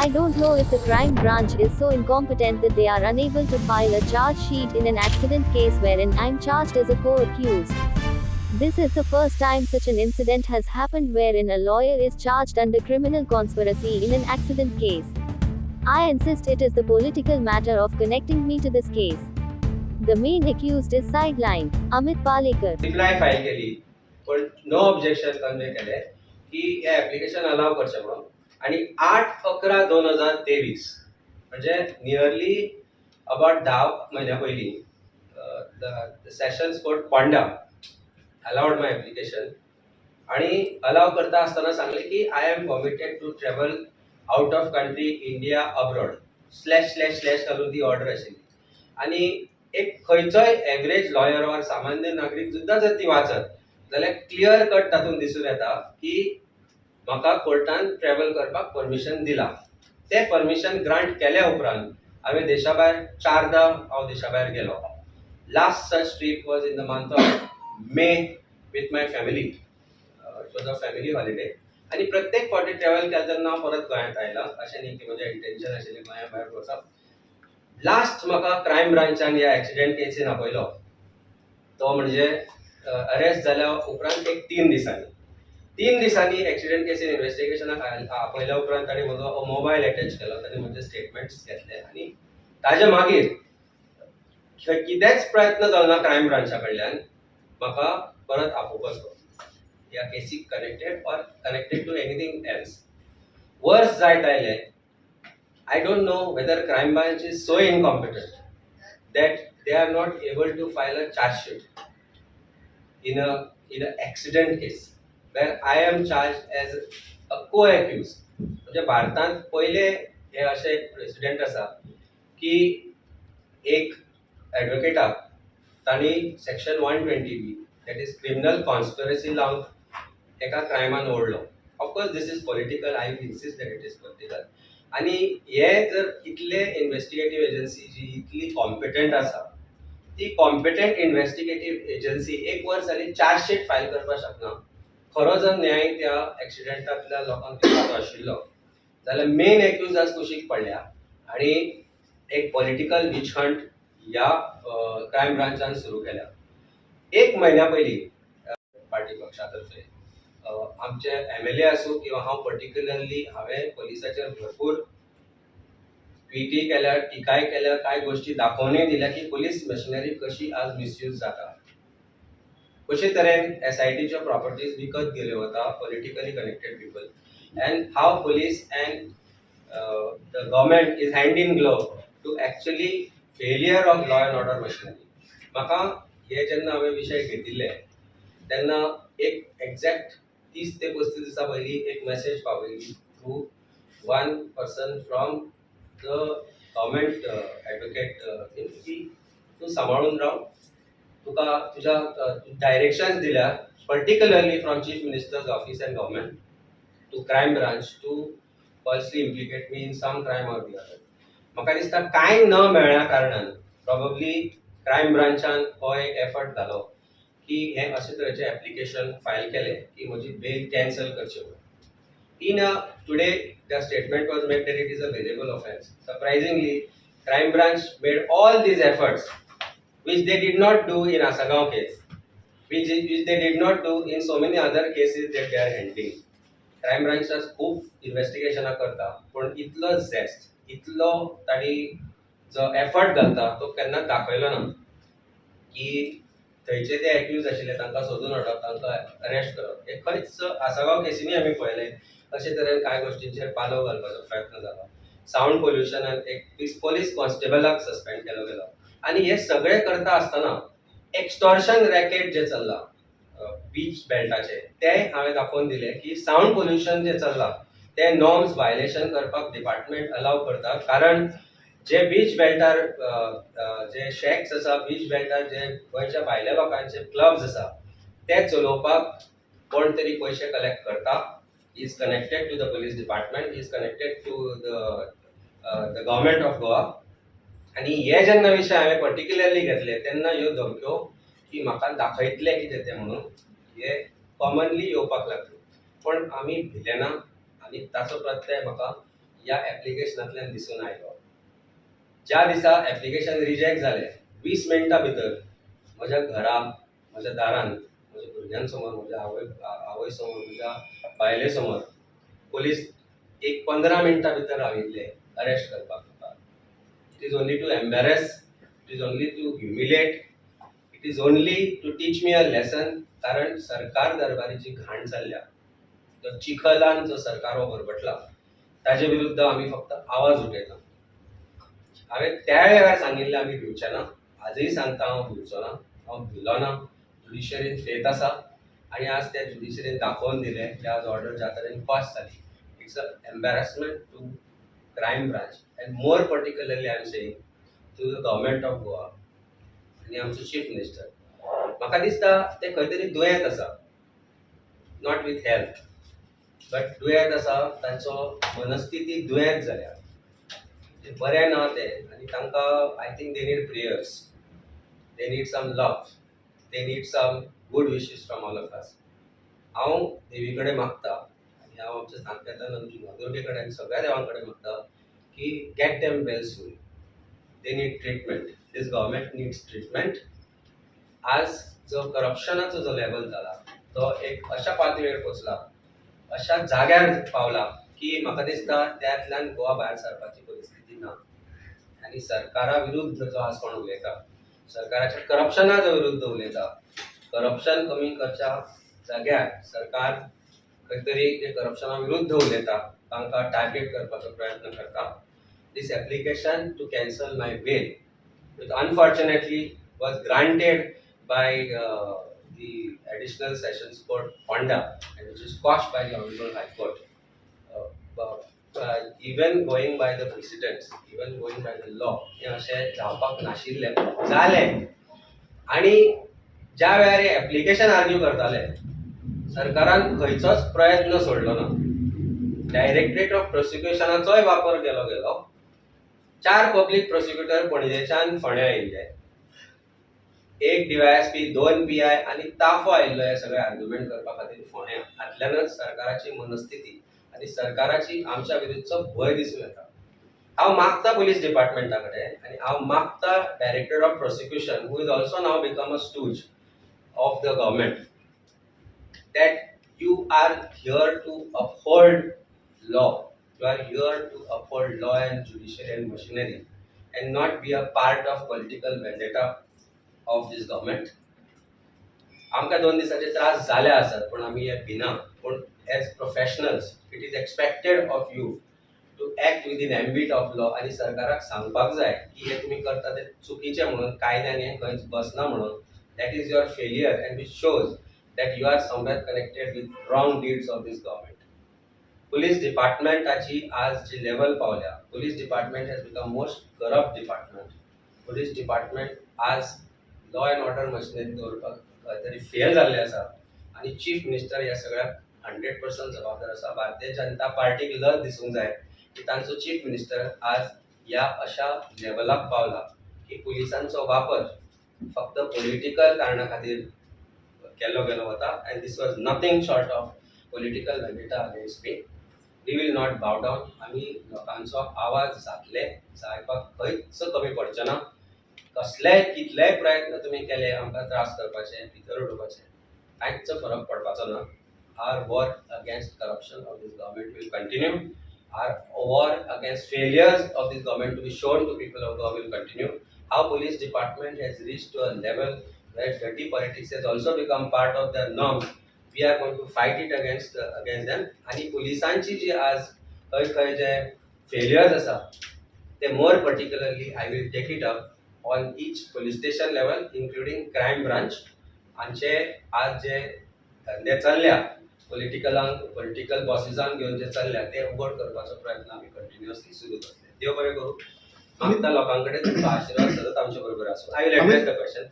I don't know if the crime branch is so incompetent that they are unable to file a charge sheet in an accident case wherein I'm charged as a co-accused. This is the first time such an incident has happened wherein a lawyer is charged under criminal conspiracy in an accident case. I insist it is the political matter of connecting me to this case. The main accused is sidelined. Amit Palekar. Reply file केली पण no objection convey केले की हे application allow करचे म्हणून आणि 8/11/2023 म्हणजे nearly about 10 महिन्या पयलीं sessions court Ponda allowed my application आणि अलाव करता आसतना सांगले की I am permitted to travel out of country India abroad / घालून ती ऑर्डर आशिल्ली आणि एक खंयचोय एव्हरेज लॉयर वा सामान्य नागरीक सुद्धा जर ती वाचत जाल्यार क्लियर कट तातूंत दिसून येता की म्हाका कोर्टान ट्रॅव्हल करपाक परमिशन दिला. ते परमिशन ग्रांट केल्या उपरांत हांवें देशा भायर 4दा हांव देशा भायर गेलो. Last such trip was in the month of May with my family. It was a family holiday आणि प्रत्येक फावटी ट्रॅव्हल केले तेन्ना हांव परत गोंयांत आयला. अशें न्ही की म्हजें इंटेन्शन आशिल्लें गोंया भायर वचप. लास्ट म्हाका क्रायम ब्रांचान ह्या एक्सिडेंट केसीन आपयलो तो म्हणजे अरेस्ट जाल्या उपरांत एक 3 दिसांनी एक्सिडेंट केसीन इन्व्हेस्टिगेशनाक आपयल्या उपरांत ताणें म्हजो मोबायल अटॅच केलो. ताणें म्हजे स्टेटमेंट्स घेतले आणि ताजे मागीर कितेंच प्रयत्न जालो ना क्रायम ब्रांचा कडल्यान म्हाका परत आपोवपाचो ह्या केसीक कनेक्टेड टू एनीथींग एल्स. वर्स जायत आयलें. I don't know whether crime branch is so incompetent that they are not able to file a charge sheet in a accident case where I am charged as a co-accused. म्हणजे भारतांत पहिले हे असे president आसा की एक एडवोकेटाक तांणी section 120B that is criminal conspiracy लावन एका क्रायमान ओडलो. Of course this is political. I insist that it is political. आणि हे जर इतले इन्व्हेस्टिगेटिव्ह एजन्सी जी इतली कॉम्पिटंट आसा ती कॉम्पिटंट इन्व्हेस्टिगेटिव्ह एजन्सी 1 वर्स जाली चार्जशीट फायल करपाक शकना. खरो जर न्याय त्या एक्सिडेंटांतल्या लोकांक दिवपाचो आशिल्लो जाल्यार मेन एक्यूज आज कुशीक पडल्या आणि एक पॉलिटिकल विच हंट ह्या क्रायम ब्रांचान सुरू केल्या. 1 म्हयन्या पयलीं पार्टी पक्षातर्फे आमचे MLA आसूं किंवा हांव पर्टिक्युलरली हांवें पुलिसाचेर भरपूर ट्विटी केल्या, टिकाय केल्या, कांय गोश्टी दाखोवनूय दिल्या की पुलीस मशिनरी कशी आज मिसयूज जाता, कशे तरेन SITच्यो प्रॉपर्टीज विकत गेल्यो वता politically connected people and how police and the government is hand in glove to actually failure of law and order machinery. म्हाका हे जेन्ना हांवें विशय घेतिल्ले तेन्ना एक एक्झॅक्ट 30 ते 35 दिसां पयलीं एक मेसेज पावयली through one person from the government advocate की तूं सांबाळून राव, तुका तुज्या डायरेक्शन्स दिल्या particularly from chief minister's office and government to crime branch to falsely implicate me in some crime or the other. म्हाका दिसता कांय न मेळ्ळ्या कारणान प्रॉबब्ली क्रायम ब्रांचान हो एक एफर्ट घालो की हे अशे तरेचे ऍप्लिकेशन फायल केले की म्हजी बेल कॅन्सल करची म्हणून. Today the statement was made that it is a variable offense. Surprisingly, crime branch made all these efforts which they did not do in Asagaon case, which they did not do in so many other cases that they are handling. Crime branch खूप इन्व्हेस्टिगेशनां करता पण इतलो zest इतलो ताणी जो effort घालता तो केन्ना दाखयलो ना की थंयचे ते एक्यूज आशिल्ले तांकां सोदून हाडप, तांकां अरेस्ट करप. हे खंयच आसागांव केसींनी आमी पळयलें अशे तरेन कांय गोश्टींचेर पालव घालपाचो प्रयत्न जालो. सावंड पोल्युशनान एक पुलीस कॉन्स्टेबलाक सस्पेंड केलो गेलो आणि हे सगळे करता आसतना एक्स्टॉर्शन रॅकेट जे चल्ला बीच बेल्टाचे ते हांवें दाखोवन दिले की सावंड पोल्युशन जे चल्ला ते नॉर्म्स वायलेशन करपाक डिपार्टमेंट अलाव करता. कारण जे बीच बेल्टार जे शॅक्स आसा बीच बेल्टार जे गोंयच्या भायल्या लोकांचे क्लब्स आसा ते चलोवपाक कोण तरी पयशे कलेक्ट करता. Is connected to the police department, is connected to the government of Goa. आणि हे जेन्ना विशय हांवें पर्टिक्युलरली घेतले तेन्ना ह्यो धमक्यो की म्हाका दाखयतले कितें तें म्हणून हे कॉमनली येवपाक लागले. पण आमी भिले ना आणि ताचो प्रत्यय म्हाका ह्या एप्लिकेशनांतल्यान दिसून आयलो. ज्या दिसा एप्लिकेशन रिजेक्ट जालें 20 मिनटां भितर म्हज्या घरांत, म्हज्या दारांत, म्हज्या भुरग्यांसमोर, म्हज्या आवय समोर, म्हज्या बायले समोर पोलीस एक 15 मिनटां भितर राविल्ले अरेस्ट करपाक म्हाका. It is only to embarrass, it is only to humiliate, it is only to teach me a lesson. कारण सरकार दरबारी जी घाण चल्ल्या, जो चिखलान जो सरकार हो भरभटला, ताजे विरुद्ध आमी फक्त आवाज उठयता. हांवें त्या वेळार सांगिल्लें आमी भिवचे ना. आजही सांगता हांव भिवचो ना, हांव भिलो ना. ज्युडिशरीन फेथ आसा आनी आज त्या ज्युडिशरीन दाखोवन दिलें की आज ऑर्डर ज्या तरेन पास जाली. It's a embarrassment to crime branch and more particularly I am saying to the government of Goa आनी आमचो चीफ मिनिस्टर. म्हाका दिसता ते खंय तरी दुयेंत आसा, नॉट वीथ हेल्थ, बट दुयेंत आसा, तांचो मनस्थिती दुयेंत जाल्या, ते बरे ना ते. आनी तांकां I think they need prayers, they need some love, they need some good wishes from all of us. हांव देवी कडेन मागता आनी हांव आमच्या सांकेतान दुर्गे कडेन आनी सगळ्या देवां कडेन मागता की get them well soon. They need treatment, this government needs treatment. आज जो करप्शनाचो जो लेवल जाला तो एक अशा पातळीर पोचला, अशा जाग्यार पावला की म्हाका दिसता त्यातल्यान गोवा भायर सरपाची परिस्थिती ना. आनी सरकारा विरुद्ध जो आज कोण उलयता, सरकाराच्या करप्शनाच्या विरुद्ध उलयता, करप्शन कमी करच्या जाग्यार सरकार खंय तरी जे करप्शना विरुद्ध उलयता तांकां टार्गेट करपाचो प्रयत्न करता. This application to cancel my bail which unfortunately was granted by the Additional Sessions Court, Honda, and which is quashed by the Honorable High Court. Even going by the precedents, even going by the law, हे अशें जावपाक नाशिल्लें, जालें. आनी ज्या वेळार application argue करताले, सरकारान खंयचोच प्रयत्न सोडलो ना. डायरेक्टरेट ऑफ प्रोसिक्युशनाचोय वापर केलो गेलो. 4 पब्लीक प्रोसिक्युटर पणजेच्यान फोंड्या आयिल्ले, 1 DYSP, 2 PI आनी ताफो आयिल्लो हे सगळे आर्ग्युमेंट करपा खातीर फोंड्या. हातल्यानच सरकाराची मनस्थिती आनी सरकाराची आमच्या विरुद्धचो भंय दिसून येता. हांव मागता पुलीस डिपार्टमेंटा कडेन आनी हांव मागता director of prosecution, who is also now become a stooge of the government, that you are here to uphold law. You are here to uphold law and judicial machinery and not be a part of political vendetta of this government. आमकां 2 दिसाचे त्रास जाले आसात, पण आमी हे भिना. पूण as professionals it is expected of you to act within ambit of law. आनी सरकाराक सांगपाक जाय की हे तुमी करता ते चुकीचे म्हणून, कायद्यान हे खंयच बसना म्हणून. That is your failure and which shows that you are somewhere connected with wrong deeds of this government. Police department achi आज जी level पावल्या, police department has become most corrupt department. Police department आज law and order machinery दवरपाक तरी fail जाल्ले आसा आनी chief minister ह्या सगळ्याक 100% जबाबदार आसा. भारतीय जनता पार्टीक लज दिसूंक जाय की तांचो chief minister आज ह्या अशा लेवलाक पावला की पुलिसांचो वापर फक्त पॉलिटिकल कारणा खातीर केलो गेलो वता. and this was nothing short of political vendetta against me. We will not bow down. आमी लोकांचो आवाज जायपाक खंयच कमी पडचे ना. कसलेय कितलेय प्रयत्न तुमी केले आमकां त्रास करपाचे, भितर उडोवपाचे, कांयच फरक पडपाचो ना. Our war against corruption of this government will continue. Our war against failures of this government to be shown to people of Goa will continue. How police department has reached to a level where dirty politics has also become part of their norms. We are going to fight it against them. आणि पोलिसांची जी आज खंय जे failures आसा ते more particularly I will take it up on each police station level including crime branch. आमचे आज जे धंदे चल्ल्या पॉलिटिकल बॉसिसांक घेवन जे चल्ल्या ते उघड करपाचो प्रयत्न आमी कंटिन्युअसली सुरू करतले. देव बरें करूं. मागता लोकां कडेन तुमचो आशिर्वाद सतत आमचे बरोबर आसूं. I will address the question.